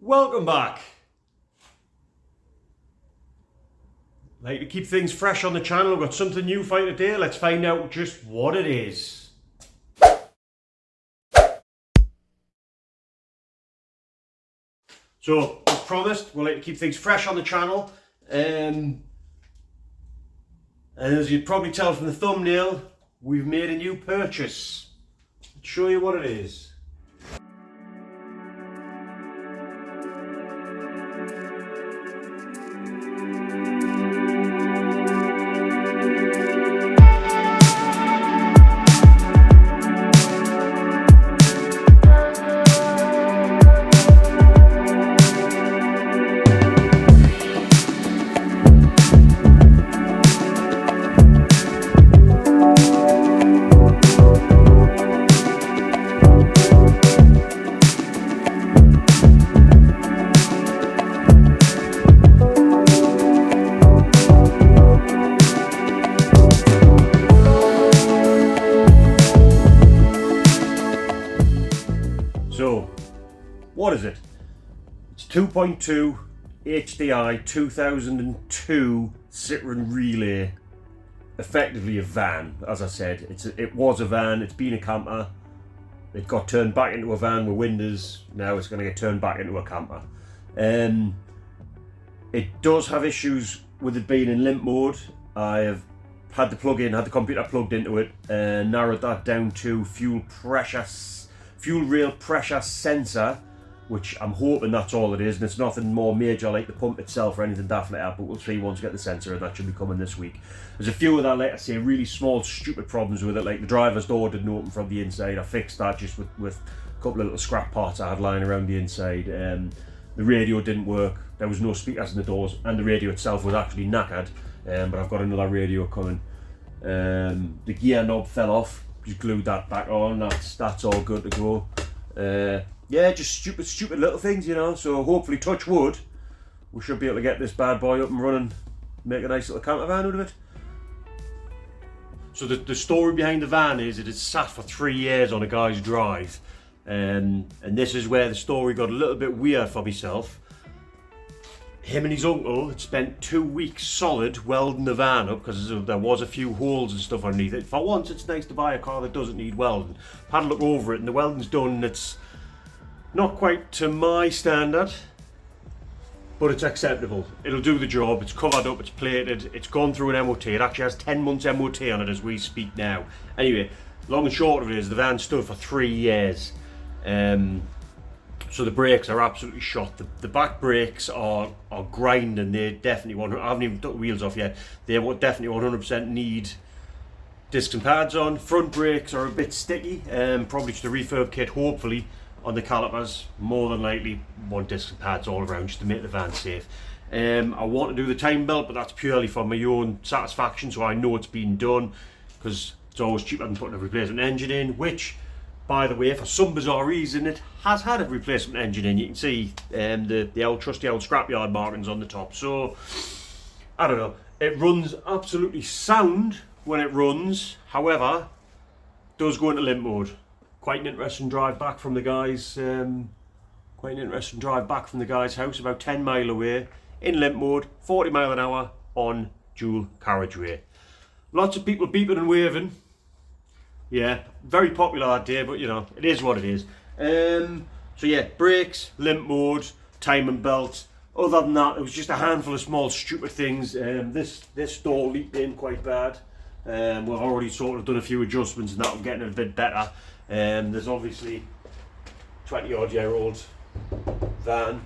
Welcome back. Like to keep things fresh on the channel, we've got something new for you today. Let's find out just what it is. So, as promised, we'll like to keep things fresh on the channel. And as you probably tell from the thumbnail, we've made a new purchase. Let's show you what it is. So, what is it? It's 2.2 HDI 2002 Citroen Relay. Effectively a van, as I said. It was a van, it's been a camper. It got turned back into a van with windows. Now it's going to get turned back into a camper. It does have issues with it being in limp mode. I have had the computer plugged into it, and narrowed that down to fuel rail pressure sensor, which I'm hoping that's all it is, and it's nothing more major like the pump itself or anything daft like that, but we'll see once we get the sensor, and that should be coming this week. There's a few of that, like I say, really small stupid problems with it, like the driver's door didn't open from the inside. I fixed that just with a couple of little scrap parts I had lying around the inside. The radio didn't work, there was no speakers in the doors, and the radio itself was actually knackered, but I've got another radio coming. The gear knob fell off, just glued that back on. That's all good to go. Yeah, just stupid little things, you know. So hopefully, touch wood, we should be able to get this bad boy up and running, make a nice little camper van out of it. So the story behind the van is it had sat for 3 years on a guy's drive, and this is where the story got a little bit weird for myself. Him and his uncle had spent 2 weeks solid welding the van up because there was a few holes and stuff underneath it. For once, it's nice to buy a car that doesn't need welding. Had a look over it, and the welding's done, and it's not quite to my standard, but it's acceptable. It'll do the job. It's covered up, it's plated, it's gone through an MOT. It actually has 10 months MOT on it as we speak now. Anyway, long and short of it is the van stood for 3 years. So the brakes are absolutely shot. The back brakes are grinding. They definitely I haven't even took the wheels off yet. They definitely 100% need discs and pads on. Front brakes are a bit sticky. Probably just a refurb kit, hopefully, on the calipers. More than likely, want discs and pads all around just to make the van safe. I want to do the time belt, but that's purely for my own satisfaction, so I know it's been done, because it's always cheaper than putting a replacement engine in, which, by the way, for some bizarre reason, it has had a replacement engine in. You can see the old trusty old scrapyard markings on the top. So, I don't know. It runs absolutely sound when it runs. However, it does go into limp mode. Quite an interesting drive back from the guys. House, about 10 mile away, in limp mode, 40 mile an hour on dual carriageway. Lots of people beeping and waving. Yeah, very popular that day, but you know, it is what it is. So yeah, brakes, limp mode, timing belt. Other than that, it was just a handful of small stupid things. This door leaked in quite bad. We've already sort of done a few adjustments and that will get it a bit better. There's obviously 20 odd year old van.